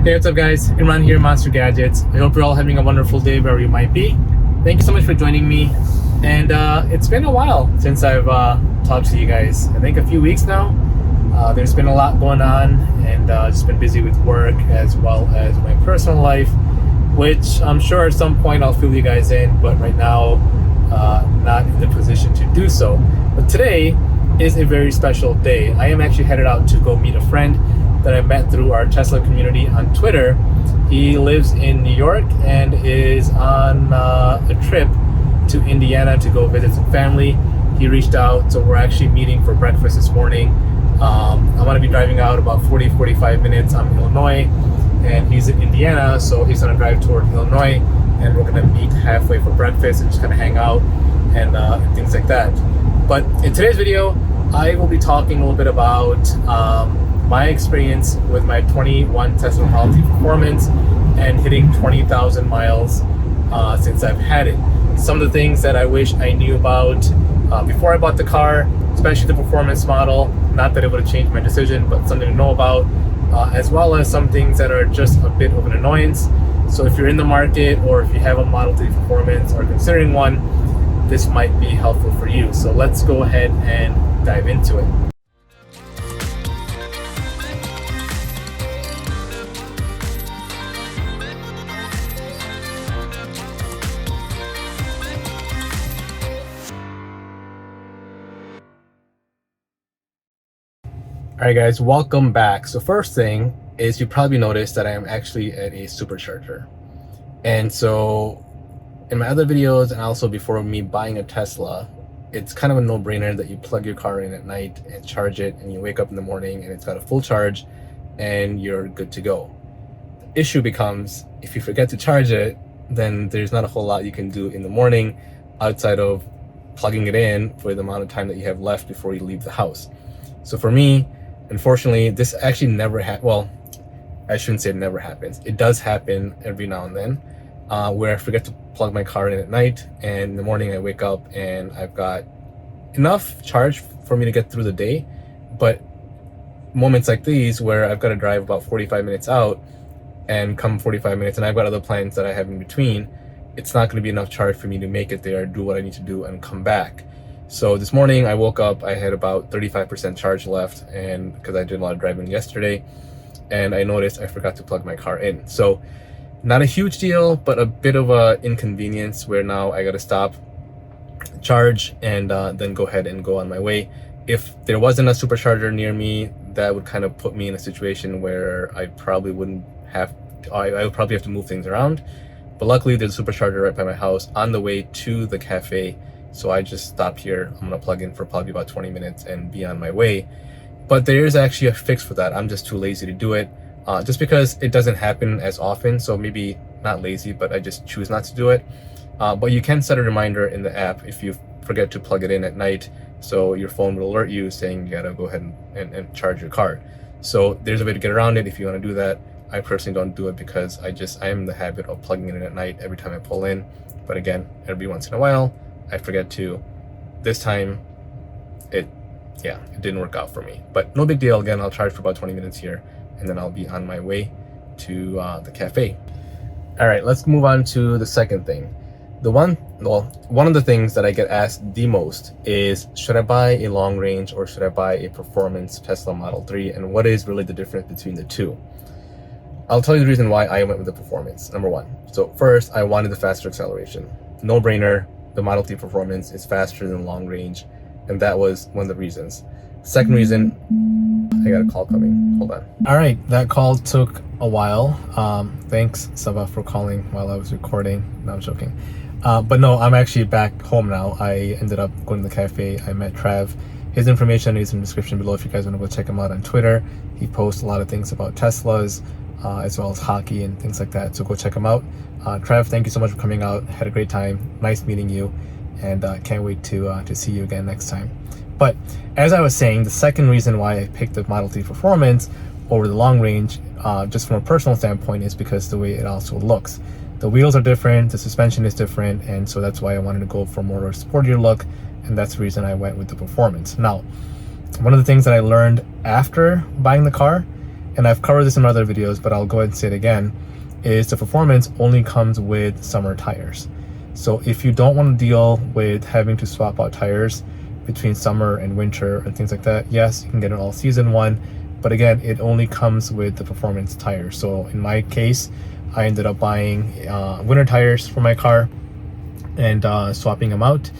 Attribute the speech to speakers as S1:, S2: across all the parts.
S1: Hey, what's up guys? Imran here, Monster Gadgets. I hope you're all having a wonderful day wherever you might be. Thank you so much for joining me. And it's been a while since I've talked to you guys. I think a few weeks now. There's been a lot going on and just been busy with work as well as my personal life, which I'm sure at some point I'll fill you guys in, but right now not in the position to do so. But today is a very special day. I am actually headed out to go meet a friend that I met through our Tesla community on Twitter. He lives in New York and is on a trip to Indiana to go visit some family. He reached out, so we're actually meeting for breakfast this morning. I'm gonna be driving out about 40-45 minutes. I'm in Illinois and he's in Indiana, so he's gonna drive toward Illinois and we're gonna meet halfway for breakfast and just kind of hang out and things like that. But in today's video, I will be talking a little bit about my experience with my 21 Tesla Model T Performance and hitting 20,000 miles since I've had it. Some of the things that I wish I knew about before I bought the car, especially the performance model. Not that it would have changed my decision, but something to know about, as well as some things that are just a bit of an annoyance. So if you're in the market or if you have a Model T Performance or considering one, this might be helpful for you. So let's go ahead and dive into it. Alright guys, welcome back. So first thing is you probably noticed that I am actually at a supercharger. And so in my other videos and also before me buying a Tesla, it's kind of a no-brainer that you plug your car in at night and charge it and you wake up in the morning and it's got a full charge and you're good to go. The issue becomes if you forget to charge it, then there's not a whole lot you can do in the morning outside of plugging it in for the amount of time that you have left before you leave the house. So for me, unfortunately, this actually never well, I shouldn't say it never happens. It does happen every now and then where I forget to plug my car in at night and in the morning I wake up and I've got enough charge for me to get through the day. But moments like these where I've got to drive about 45 minutes out and come 45 minutes and I've got other plans that I have in between, it's not going to be enough charge for me to make it there, do what I need to do and come back. So this morning I woke up, I had about 35% charge left, and because I did a lot of driving yesterday, and I noticed I forgot to plug my car in. So not a huge deal, but a bit of a inconvenience where now I got to stop, charge, and then go ahead and go on my way. If there wasn't a supercharger near me, that would kind of put me in a situation where I probably wouldn't have, I would probably have to move things around. But luckily there's a supercharger right by my house on the way to the cafe. So I just stopped here. I'm gonna plug in for probably about 20 minutes and be on my way. But there is actually a fix for that. I'm just too lazy to do it, just because it doesn't happen as often. So maybe not lazy, but I just choose not to do it. But you can set a reminder in the app if you forget to plug it in at night. So your phone will alert you saying you gotta go ahead and charge your car. So there's a way to get around it if you wanna do that. I personally don't do it because I am in the habit of plugging it in at night every time I pull in. But again, every once in a while, I forget to. This time, it didn't work out for me. But no big deal. Again, I'll charge for about 20 minutes here, and then I'll be on my way to the cafe. All right, let's move on to the second thing. One of the things that I get asked the most is, should I buy a long range or should I buy a performance Tesla Model 3? And what is really the difference between the two? I'll tell you the reason why I went with the performance. Number one, so first, I wanted the faster acceleration. No brainer. The Model T Performance is faster than long range, and that was one of the reasons. Second reason, I got a call coming. Hold on. All right, that call took a while. Thanks, Saba, for calling while I was recording. No, I'm joking. But no, I'm actually back home now. I ended up going to the cafe. I met Trav. His information is in the description below if you guys want to go check him out on Twitter. He posts a lot of things about Teslas, as well as hockey and things like that. So go check him out. Trav, thank you so much for coming out. Had a great time. Nice meeting you, and can't wait to see you again next time. But as I was saying, the second reason why I picked the Model T Performance over the long range, just from a personal standpoint, is because the way it also looks. The wheels are different, the suspension is different, and so that's why I wanted to go for more of a sportier look, and that's the reason I went with the Performance. Now, one of the things that I learned after buying the car and I've covered this in other videos, but I'll go ahead and say it again, is the performance only comes with summer tires. So if you don't want to deal with having to swap out tires between summer and winter and things like that, yes, you can get an all-season one, but again, it only comes with the performance tires. So in my case, I ended up buying winter tires for my car and swapping them out.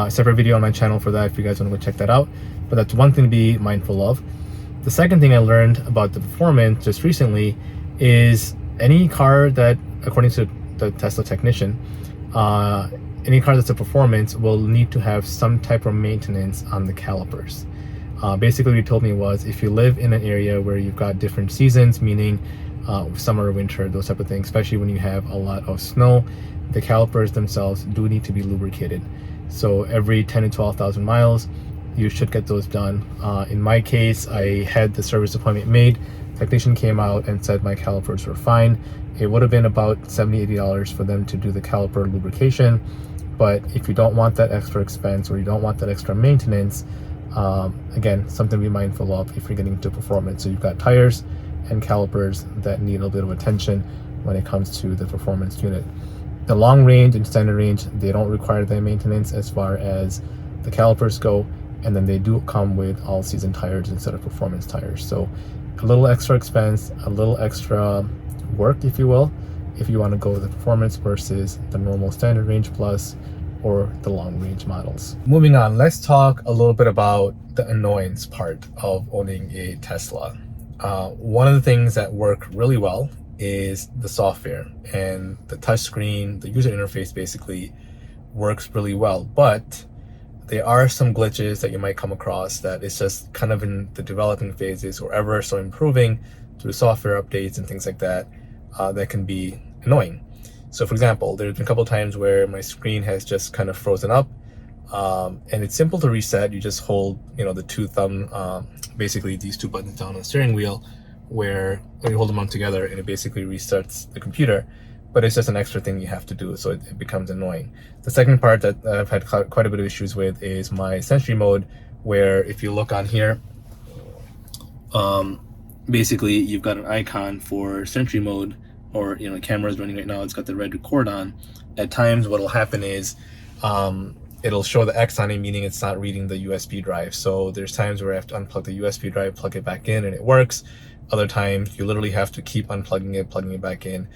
S1: Separate video on my channel for that if you guys want to go check that out. But that's one thing to be mindful of. The second thing I learned about the performance just recently is any car that, according to the Tesla technician, any car that's a performance will need to have some type of maintenance on the calipers. Basically what he told me was, if you live in an area where you've got different seasons, meaning summer, winter, those type of things, especially when you have a lot of snow, the calipers themselves do need to be lubricated. So every 10 to 12,000 miles, you should get those done. In my case, I had the service appointment made. Technician came out and said my calipers were fine. It would have been about $70, $80 for them to do the caliper lubrication. But if you don't want that extra expense or you don't want that extra maintenance, again, something to be mindful of if you're getting into performance. So you've got tires and calipers that need a little bit of attention when it comes to the performance unit. The long range and standard range, they don't require that maintenance as far as the calipers go, and then they do come with all-season tires instead of performance tires. So a little extra expense, a little extra work, if you will, if you want to go with the performance versus the normal standard range plus or the long range models. Moving on, let's talk a little bit about the annoyance part of owning a Tesla. One of the things that work really well is the software, and the touchscreen, the user interface basically works really well, but there are some glitches that you might come across that it's just kind of in the developing phases or ever so improving through software updates and things like that, that can be annoying. So for example, there's been a couple times where my screen has just kind of frozen up, and it's simple to reset. You just hold, the two basically these two buttons down on the steering wheel, where you hold them on together and it basically restarts the computer, but it's just an extra thing you have to do, so it becomes annoying. The second part that I've had quite a bit of issues with is my Sentry mode, where if you look on here, basically you've got an icon for Sentry mode, or the camera is running right now, it's got the red record on. At times what will happen is it'll show the X on it, meaning it's not reading the USB drive. So there's times where I have to unplug the USB drive, plug it back in, and it works. Other times you literally have to keep unplugging it, plugging it back in.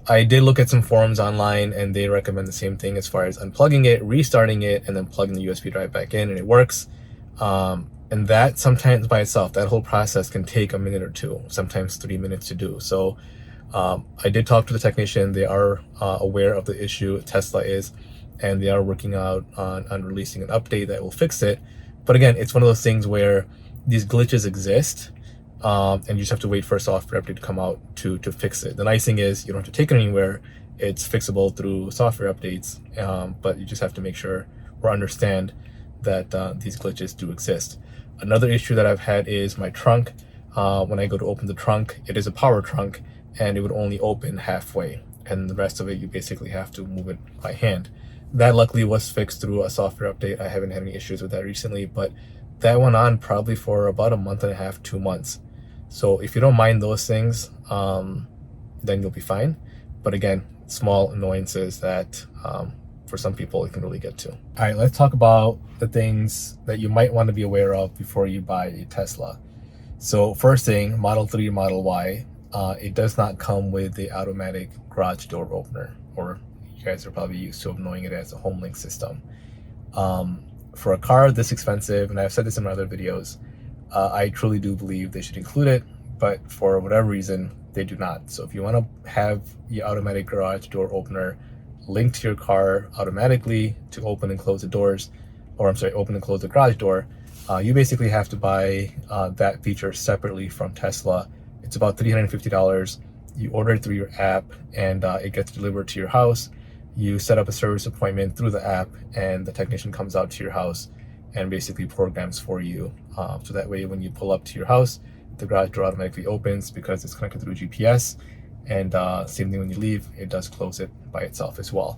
S1: I did look at some forums online and they recommend the same thing as far as unplugging it, restarting it, and then plugging the USB drive back in, and it works. And that sometimes by itself, that whole process can take a minute or two, sometimes 3 minutes to do. So I did talk to the technician. They are aware of the issue, Tesla is, and they are working out on releasing an update that will fix it. But again, it's one of those things where these glitches exist, and you just have to wait for a software update to come out to fix it. The nice thing is you don't have to take it anywhere. It's fixable through software updates, but you just have to make sure or understand that these glitches do exist. Another issue that I've had is my trunk. When I go to open the trunk, it is a power trunk, and it would only open halfway, and the rest of it you basically have to move it by hand. That luckily was fixed through a software update. I haven't had any issues with that recently, but that went on probably for about a month and a half, 2 months. So if you don't mind those things, then you'll be fine. But again, small annoyances that for some people it can really get to. All right, let's talk about the things that you might want to be aware of before you buy a Tesla. So first thing, Model 3, Model Y, it does not come with the automatic garage door opener, or you guys are probably used to knowing it as a home link system. For a car this expensive, and I've said this in my other videos, I truly do believe they should include it, but for whatever reason, they do not. So if you want to have the automatic garage door opener linked to your car automatically to open and close the doors, or I'm sorry, open and close the garage door, you basically have to buy that feature separately from Tesla. It's about $350. You order it through your app, and it gets delivered to your house. You set up a service appointment through the app, and the technician comes out to your house and basically programs for you. So that way when you pull up to your house, the garage door automatically opens because it's connected through GPS, and same thing when you leave, it does close it by itself as well.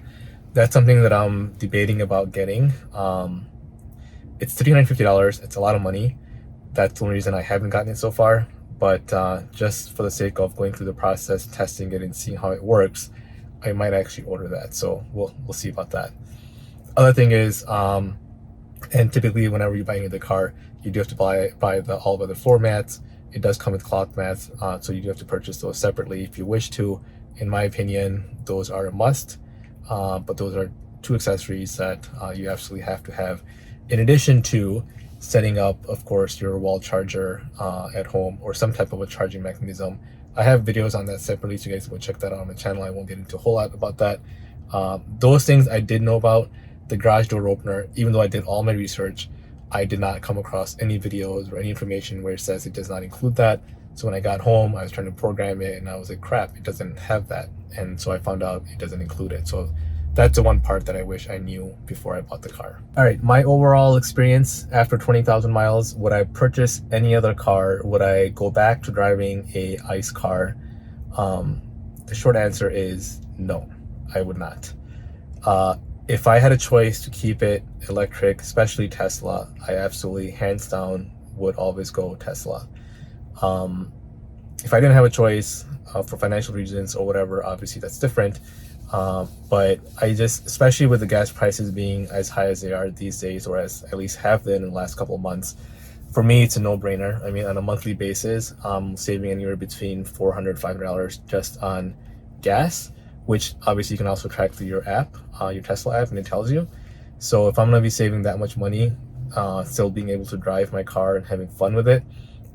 S1: That's something that I'm debating about getting. It's $350, it's a lot of money. That's the only reason I haven't gotten it so far, but just for the sake of going through the process, testing it, and seeing how it works, I might actually order that. So we'll see about that. Other thing is, and typically whenever you're buying the car, you do have to buy the all weather floor mats. It does come with cloth mats, so you do have to purchase those separately if you wish to. In my opinion, those are a must, but those are two accessories that you absolutely have to have, in addition to setting up, of course, your wall charger at home or some type of a charging mechanism. I have videos on that separately, so you guys can check that out on my channel. I won't get into a whole lot about that. Those things I did know about. The garage door opener, even though I did all my research, I did not come across any videos or any information where it says it does not include that. So when I got home, I was trying to program it and I was like, crap, it doesn't have that. And so I found out it doesn't include it. So that's the one part that I wish I knew before I bought the car. All right, my overall experience after 20,000 miles, would I purchase any other car? Would I go back to driving a ICE car? The short answer is no, I would not. If I had a choice to keep it electric, especially Tesla, I absolutely, hands down, would always go Tesla. If I didn't have a choice for financial reasons or whatever, obviously that's different. But I just, especially with the gas prices being as high as they are these days, or as at least have been in the last couple of months, for me, it's a no-brainer. I mean, on a monthly basis, I'm saving anywhere between $400, $500 just on gas, which obviously you can also track through your app, your Tesla app, and it tells you. So if I'm gonna be saving that much money, still being able to drive my car and having fun with it,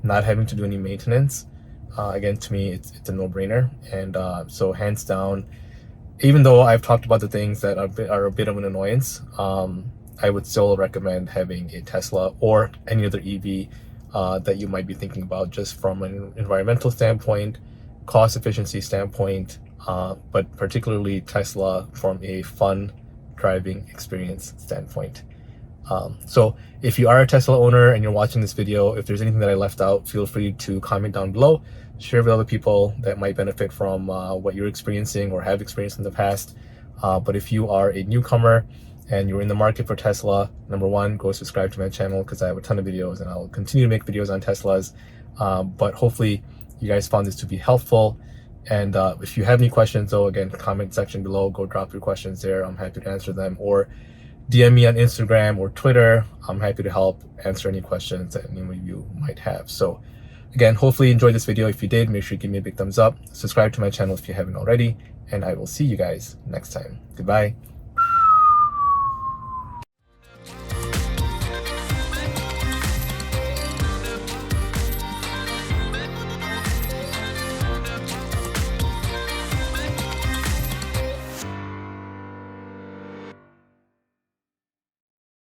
S1: not having to do any maintenance, again, to me, it's a no-brainer. And so hands down, even though I've talked about the things that are a bit of an annoyance, I would still recommend having a Tesla or any other EV that you might be thinking about, just from an environmental standpoint, cost efficiency standpoint, but particularly Tesla from a fun driving experience standpoint. So if you are a Tesla owner and you're watching this video, if there's anything that I left out, feel free to comment down below, share with other people that might benefit from what you're experiencing or have experienced in the past. But if you are a newcomer and you're in the market for Tesla, number one, go subscribe to my channel, because I have a ton of videos and I'll continue to make videos on Teslas. But hopefully you guys found this to be helpful. And if you have any questions, though, again, comment section below, go drop your questions there. I'm happy to answer them. Or DM me on Instagram or Twitter. I'm happy to help answer any questions that any of you might have. So again, hopefully you enjoyed this video. If you did, make sure you give me a big thumbs up. Subscribe to my channel if you haven't already. And I will see you guys next time. Goodbye.